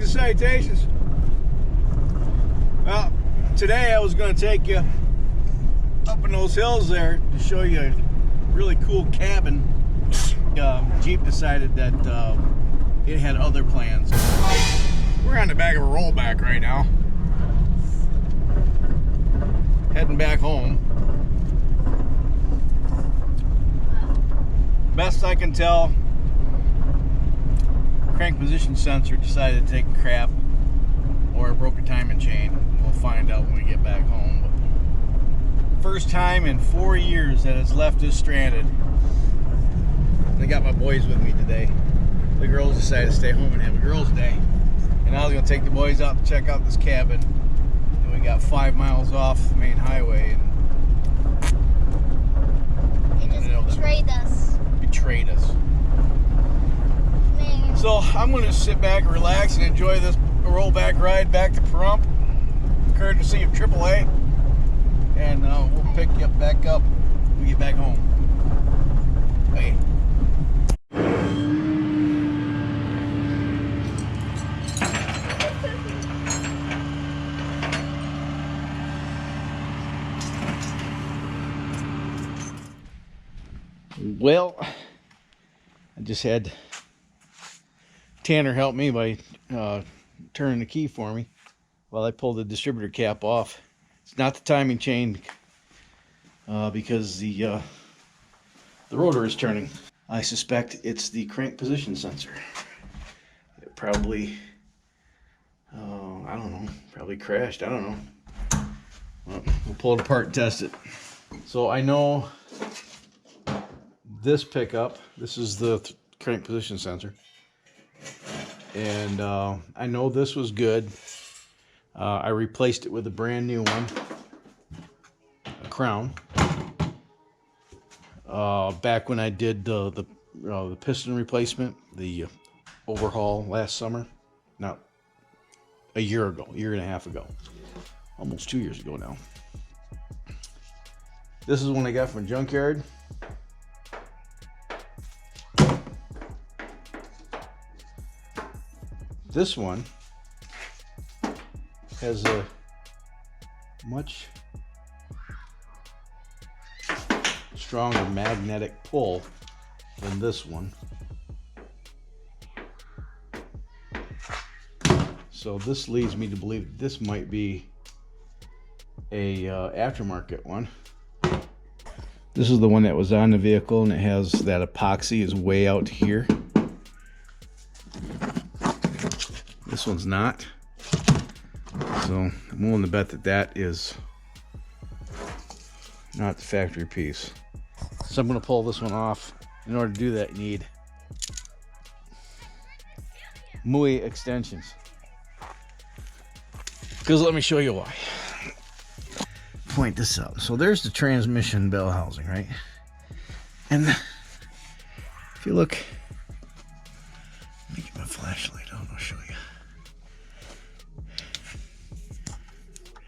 the citations. Well, today I was going to take you up in those hills there to show you a really cool cabin. Jeep decided that it had other plans. We're on the back of a rollback right now, heading back home. Best I can tell, crank position sensor decided to take a crap, or broke a timing chain. We'll find out when we get back home. But first time in 4 years that it's left us stranded. I got my boys with me today. The girls decided to stay home and have a girls' day. And I was going to take the boys out to check out this cabin. And we got 5 miles off the main highway. And just betrayed us. Betrayed us. Man. So I'm going to sit back and relax and enjoy this rollback ride back to Pahrump, courtesy of AAA. And we'll pick you back up when we get back home. Bye. Well, I just had Tanner help me by turning the key for me while I pulled the distributor cap off. It's not the timing chain because the rotor is turning. I suspect it's the crank position sensor. It probably, I don't know, probably crashed. I don't know. Well, we'll pull it apart and test it. So I know this pickup, this is the crank position sensor, and I know this was good. I replaced it with a brand new one, a Crown, back when I did the piston replacement, the overhaul last summer. Not a year ago, a year and a half ago, almost 2 years ago now. This is one I got from a junkyard. This one has a much stronger magnetic pull than this one. So this leads me to believe this might be a aftermarket one. This is the one that was on the vehicle, and it has that epoxy is way out here. This one's not. So I'm willing to bet that that is not the factory piece. So I'm going to pull this one off. In order to do that, you need MUI extensions. Because let me show you why. Point this out. So there's the transmission bell housing, right? And if you look, let me get my flashlight on, I'll show you.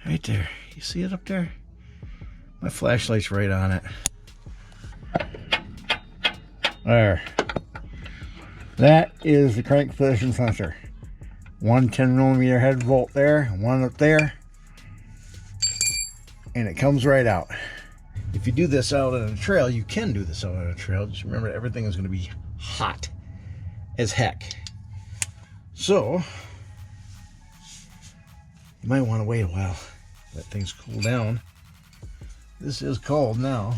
Right there. You see it up there? My flashlight's right on it. There. That is the crank position sensor. One 10mm head bolt there, one up there. And it comes right out. If you do this out on a trail, you can do this out on a trail. Just remember, everything is going to be hot as heck. So, you might want to wait a while. Let things cool down. This is cold now.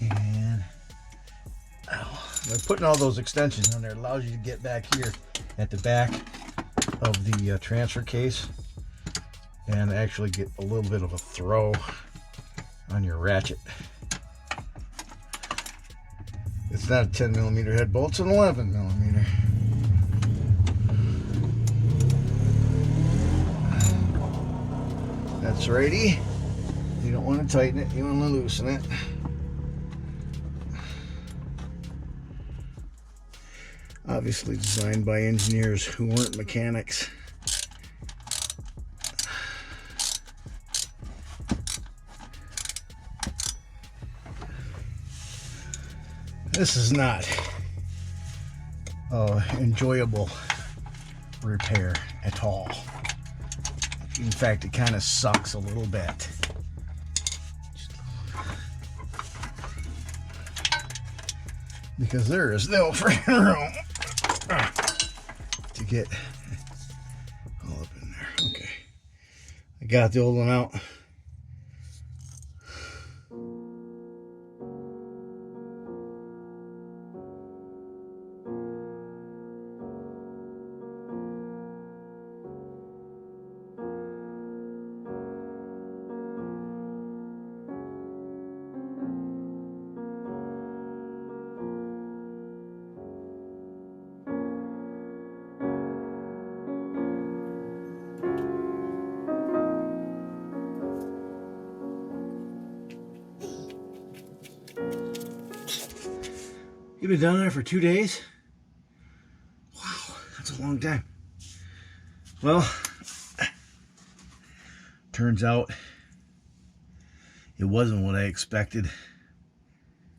And by putting all those extensions on there, it allows you to get back here at the back of the transfer case and actually get a little bit of a throw on your ratchet. It's not a 10mm head bolt, it's an 11mm. That's righty. You don't want to tighten it, you want to loosen it. Obviously designed by engineers who weren't mechanics. This is not enjoyable repair at all. In fact, it kind of sucks a little bit. Because there is no freaking room to get all up in there. Okay. I got the old one out. You've been down there for 2 days? Wow, that's a long time. Well, turns out it wasn't what I expected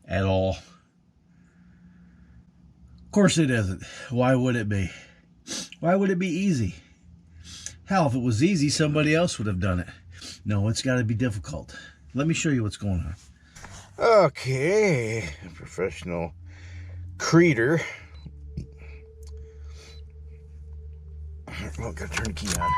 at all. Of course it isn't. Why would it be? Why would it be easy? Hell, if it was easy, somebody else would have done it. No, it's got to be difficult. Let me show you what's going on. Okay, professional creator. Well, gotta turn the key on.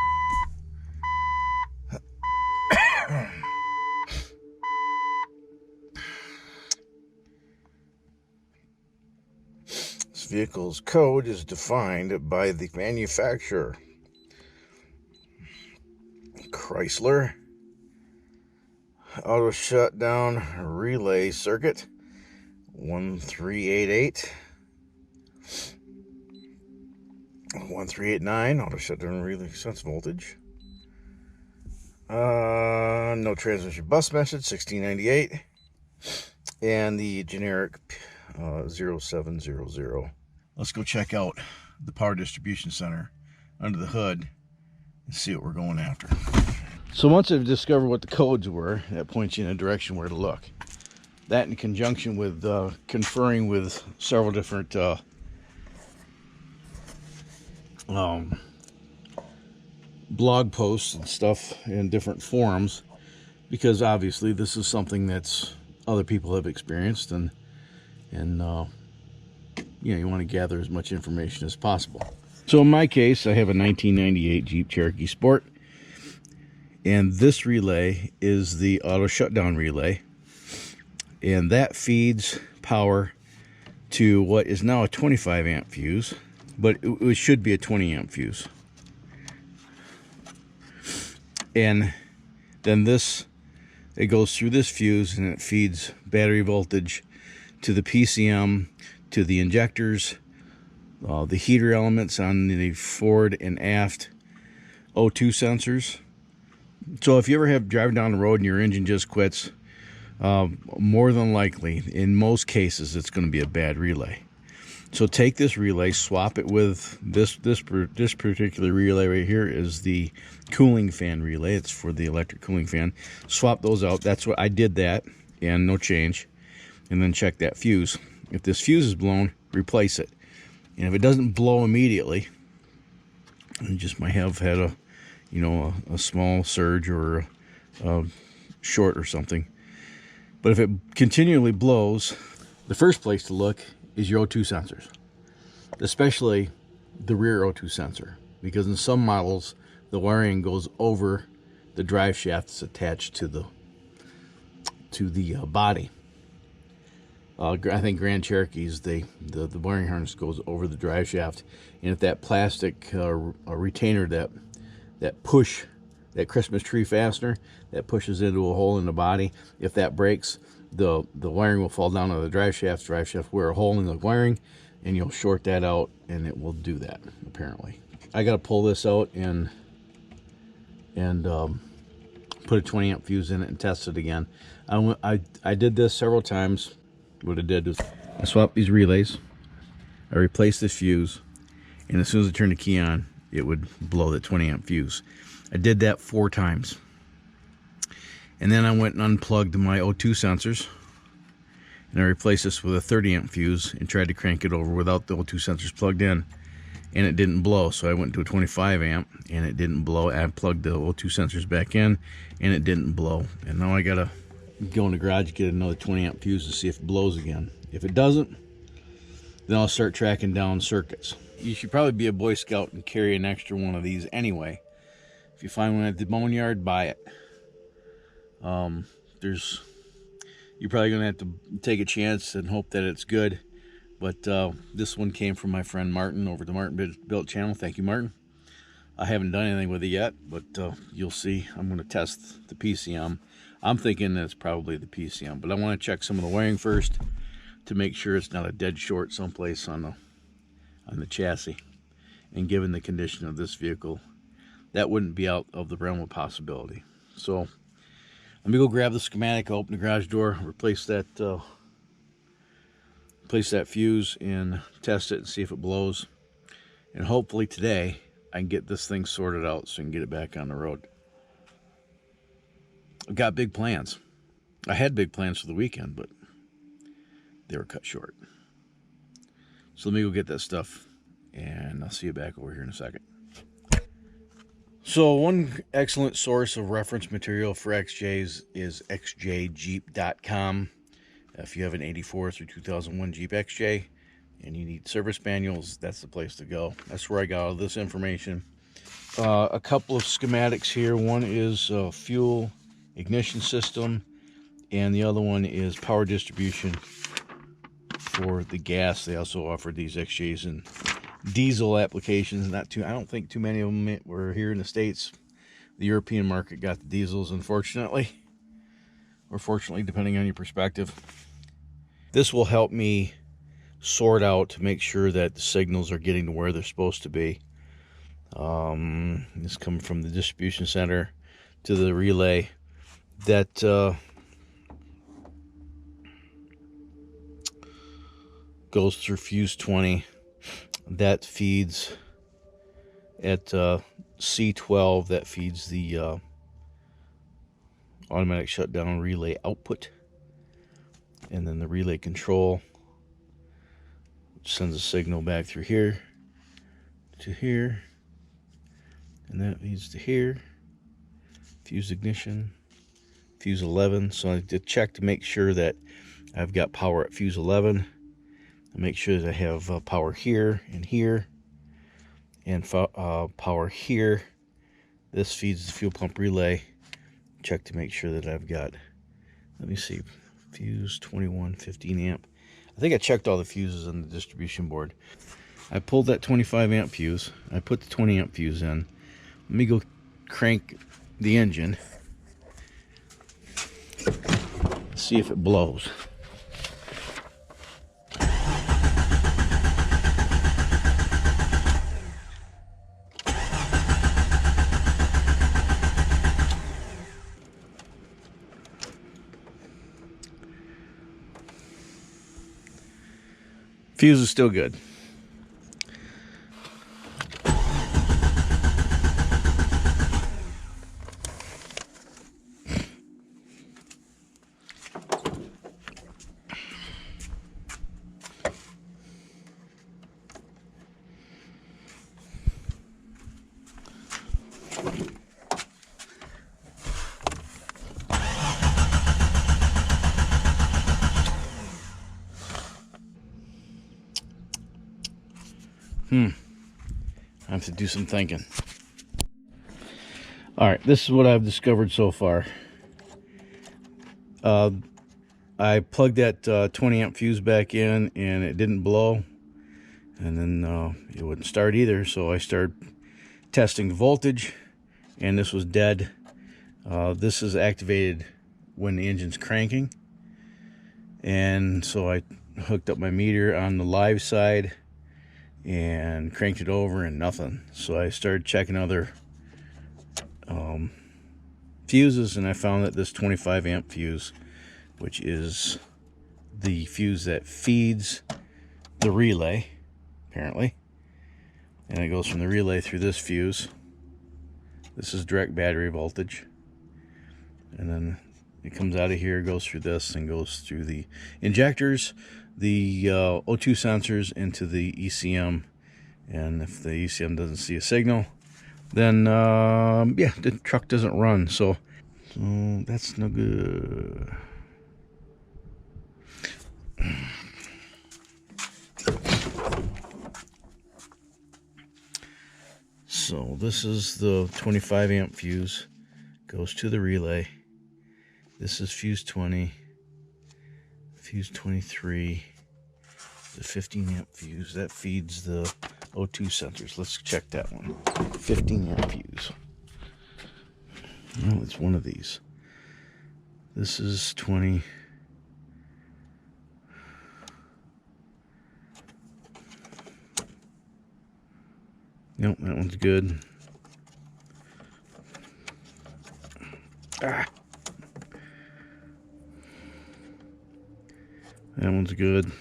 This vehicle's code is defined by the manufacturer. Chrysler. Auto shutdown relay circuit 1388. 1389 auto shutdown relay sense voltage. No transmission bus message 1698, and the generic 0700. Let's go check out the power distribution center under the hood and see what we're going after. So once I've discovered what the codes were, that points you in a direction where to look. That in conjunction with conferring with several different blog posts and stuff in different forums, because obviously this is something that's other people have experienced, and you know, you want to gather as much information as possible. So in my case, I have a 1998 Jeep Cherokee Sport, and this relay is the auto shutdown relay, and that feeds power to what is now a 25 amp fuse, but it should be a 20 amp fuse. And then it goes through this fuse and it feeds battery voltage to the PCM, to the injectors, the heater elements on the forward and aft O2 sensors. So if you ever have driving down the road and your engine just quits, more than likely, in most cases, it's going to be a bad relay. So take this relay, swap it with this particular relay right here is the cooling fan relay. It's for the electric cooling fan. Swap those out. That's what I did, that, and no change. And then check that fuse. If this fuse is blown, replace it. And if it doesn't blow immediately, you just might have had a small surge or a short or something. But if it continually blows, the first place to look is your O2 sensors, especially the rear O2 sensor, because in some models the wiring goes over the drive shaft that's attached to the body. I think Grand Cherokees, the wiring harness goes over the drive shaft, and if that plastic retainer, that Christmas tree fastener that pushes into a hole in the body, if that breaks, the wiring will fall down on the drive shaft. Drive shaft will wear a hole in the wiring, and you'll short that out, and it will do that, apparently. I got to pull this out and put a 20 amp fuse in it and test it again. I did this several times. What I did was I swapped these relays, I replaced this fuse, and as soon as I turned the key on, it would blow the 20 amp fuse. I did that 4 times. And then I went and unplugged my O2 sensors, and I replaced this with a 30 amp fuse and tried to crank it over without the O2 sensors plugged in. and it didn't blow. So I went to a 25 amp and it didn't blow. I plugged the O2 sensors back in and it didn't blow. And now I gotta go in the garage, get another 20 amp fuse to see if it blows again. If it doesn't, then I'll start tracking down circuits. You should probably be a Boy Scout and carry an extra one of these anyway. If you find one at the boneyard, buy it. You're probably gonna have to take a chance and hope that it's good. But this one came from my friend Martin over at the Martin Built channel. Thank you, Martin. I haven't done anything with it yet, but you'll see. I'm going to test the PCM. I'm thinking that it's probably the PCM, but I want to check some of the wiring first to make sure it's not a dead short someplace on the chassis. And given the condition of this vehicle, that wouldn't be out of the realm of possibility. So let me go grab the schematic, open the garage door, replace that fuse and test it and see if it blows. And hopefully today I can get this thing sorted out so I can get it back on the road. I've got big plans. I had big plans for the weekend, but they were cut short. So let me go get that stuff and I'll see you back over here in a second. So one excellent source of reference material for XJs is xjjeep.com. If you have an 84 through 2001 Jeep XJ and you need service manuals, that's the place to go. That's where I got all this information. A couple of schematics here. One is fuel ignition system, and the other one is power distribution for the gas. They also offer these XJs in diesel applications. I don't think too many of them were here in the States. The European market got the diesels, unfortunately. Or fortunately, depending on your perspective. This will help me sort out to make sure that the signals are getting to where they're supposed to be. This coming from the distribution center to the relay. That goes through fuse 20. That feeds at C12. That feeds the automatic shutdown relay output, and then the relay control, which sends a signal back through here to here, and that leads to here. Fuse ignition, fuse 11. So I did check to make sure that I've got power at fuse 11. I make sure that I have power here and here, and power here. This feeds the fuel pump relay. Check to make sure that I've got, let me see, fuse 21, 15 amp. I think I checked all the fuses on the distribution board. I pulled that 25 amp fuse. I put the 20 amp fuse in. Let me go crank the engine. See if it blows. Fuse is still good. I have to do some thinking. Alright, this is what I've discovered so far. I plugged that 20 amp fuse back in and it didn't blow. And then it wouldn't start either, so I started testing the voltage and this was dead. This is activated when the engine's cranking. And so I hooked up my meter on the live side and cranked it over and nothing. So I started checking other fuses, and I found that this 25 amp fuse, which is the fuse that feeds the relay, apparently, and it goes from the relay through this fuse. This is direct battery voltage, and then it comes out of here, goes through this, and goes through the injectors, the O2 sensors, into the ECM And if the ECM doesn't see a signal, then yeah, the truck doesn't run. So that's no good. So this is the 25 amp fuse, goes to the relay. This is fuse 20, fuse 23, the 15 amp fuse that feeds the O2 sensors. Let's check that one. 15 amp fuse. Oh, it's one of these. This is 20. Nope, that one's good. Ah. That one's good.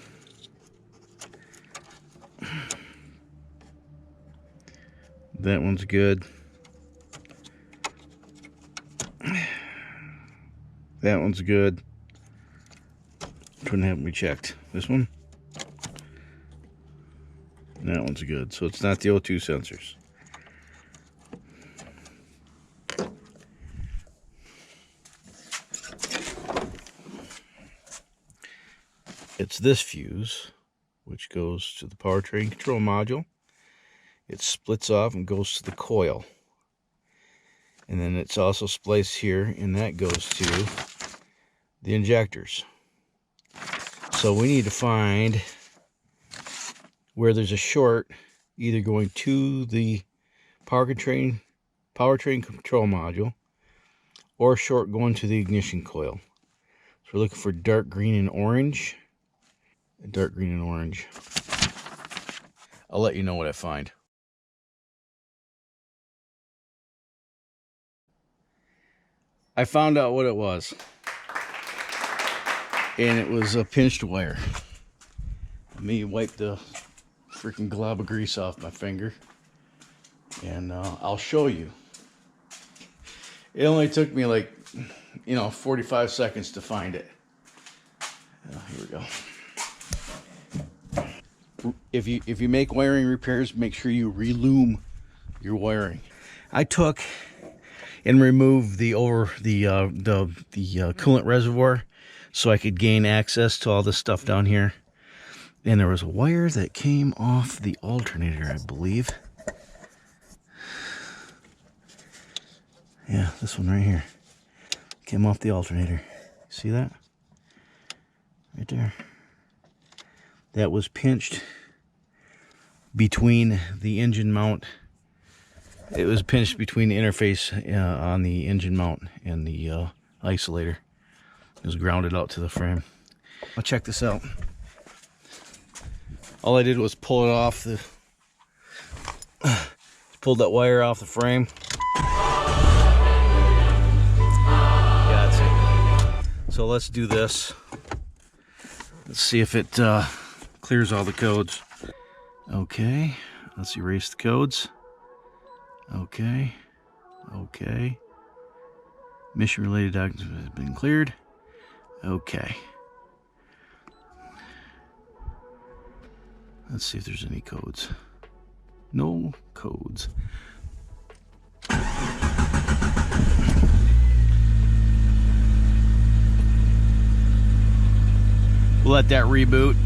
That one's good. That one's good. Which one haven't we checked? This one? That one's good. So it's not the O2 sensors. It's this fuse, which goes to the powertrain control module. It splits off and goes to the coil. And then it's also spliced here, and that goes to the injectors. So we need to find where there's a short, either going to the powertrain control module, or a short going to the ignition coil. So we're looking for dark green and orange. Dark green and orange. I'll let you know what I find. I found out what it was. And it was a pinched wire. Let me wipe the freaking glob of grease off my finger. And I'll show you. It only took me like, 45 seconds to find it. Here we go. If you make wiring repairs, make sure you relume your wiring. I took and removed the coolant reservoir so I could gain access to all this stuff down here. And there was a wire that came off the alternator, I believe. Yeah, this one right here came off the alternator. See that? Right there. That was pinched between the engine mount. It was pinched between the interface on the engine mount and the isolator. It was grounded out to the frame. I'll check this out. All I did was pull it off the... pulled that wire off the frame. Got it. So let's do this. Let's see if it clears all the codes. Okay, let's erase the codes. Okay, okay. Mission-related documents has been cleared. Okay. Let's see if there's any codes. No codes. We'll let that reboot.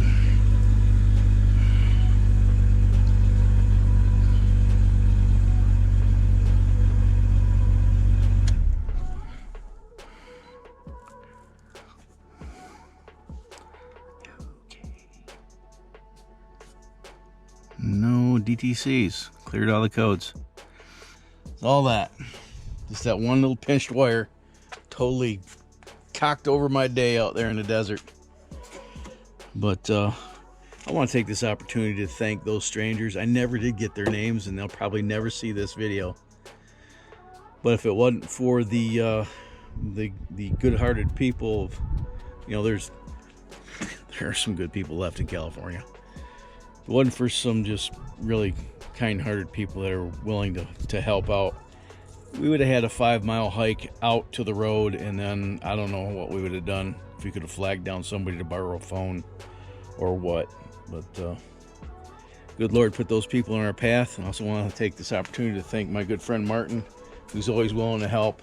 No DTCs. Cleared all the codes. It's all that. Just that one little pinched wire totally cocked over my day out there in the desert. But I want to take this opportunity to thank those strangers. I never did get their names, and they'll probably never see this video. But if it wasn't for the good-hearted people of, there are some good people left in California. If it wasn't for some just really kind-hearted people that are willing to help out, we would have had a 5-mile hike out to the road, and then I don't know what we would have done, if we could have flagged down somebody to borrow a phone or what. But Good Lord put those people on our path. And I also want to take this opportunity to thank my good friend Martin, who's always willing to help.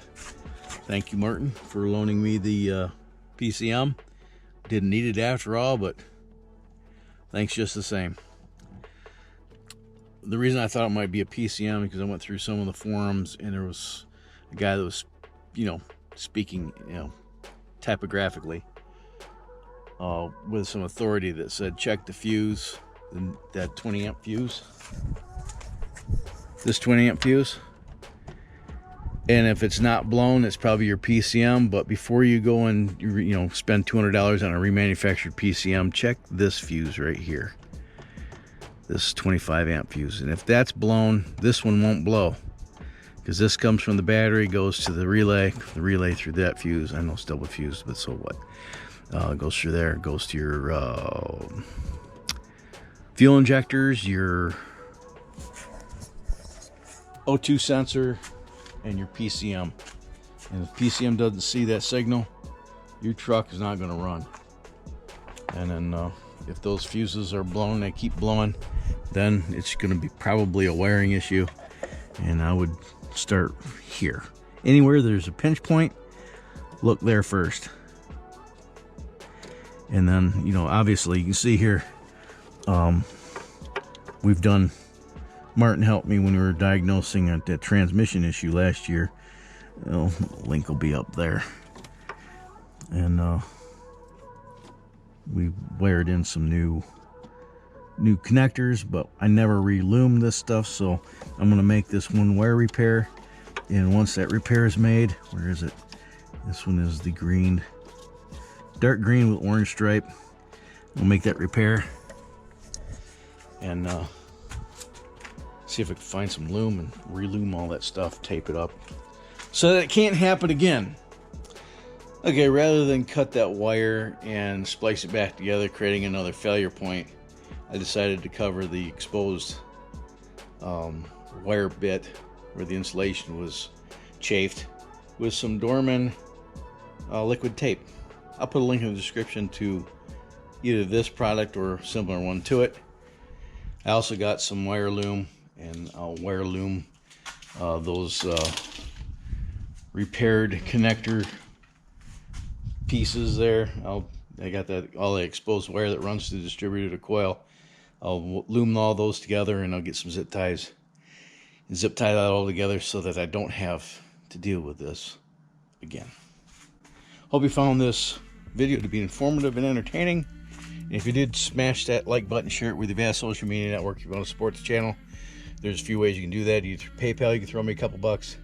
Thank you, Martin, for loaning me the PCM. Didn't need it after all, but thanks just the same. The reason I thought it might be a PCM because I went through some of the forums and there was a guy that was, speaking, typographically with some authority that said check the fuse, that 20 amp fuse, this 20 amp fuse, and if it's not blown, it's probably your PCM. But before you go and spend $200 on a remanufactured PCM, check this fuse right here, this 25 amp fuse, and if that's blown, this one won't blow, because this comes from the battery, goes to the relay through that fuse. I know it's double fused, but so what? It goes through there, it goes to your fuel injectors, your O2 sensor, and your PCM. And if PCM doesn't see that signal, your truck is not going to run. And then if those fuses are blown, they keep blowing, then it's going to be probably a wiring issue. And I would start here. Anywhere there's a pinch point, look there first. And then, obviously you can see here, we've done, Martin helped me when we were diagnosing that transmission issue last year. Link will be up there. And we wired in some new connectors, but I never re-loomed this stuff, so I'm going to make this one wire repair. And once that repair is made, where is it? This one is the green, dark green with orange stripe. We'll make that repair and see if I can find some loom and re-loom all that stuff, tape it up so that it can't happen again. Okay, rather than cut that wire and splice it back together, creating another failure point, I decided to cover the exposed wire bit where the insulation was chafed with some Dorman liquid tape. I'll put a link in the description to either this product or a similar one to it. I also got some wire loom, and I'll wire loom those repaired connector pieces there. I got all the exposed wire that runs to the distributor to coil. I'll loom all those together, and I'll get some zip ties and zip tie that all together so that I don't have to deal with this again. Hope you found this video to be informative and entertaining. And if you did, smash that like button, share it with your vast social media network if you want to support the channel. There's a few ways you can do that. Either through PayPal, you can throw me a couple bucks.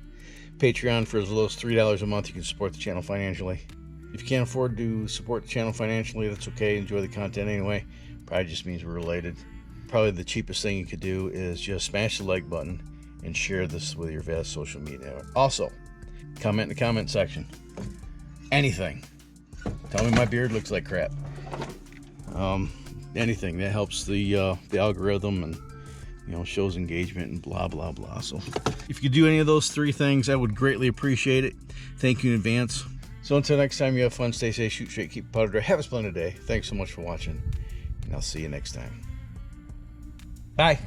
Patreon, for as low as $3 a month, you can support the channel financially. If you can't afford to support the channel financially, that's okay. Enjoy the content anyway. Probably just means we're related. Probably the cheapest thing you could do is just smash the like button and share this with your vast social media network. Also, comment in the comment section. Anything. Tell me my beard looks like crap. Anything that helps the algorithm and shows engagement and blah blah blah. So if you could do any of those three things, I would greatly appreciate it. Thank you in advance. So until next time, you have fun, stay safe, shoot straight, keep powder dry, have a splendid day. Thanks so much for watching, and I'll see you next time. Bye.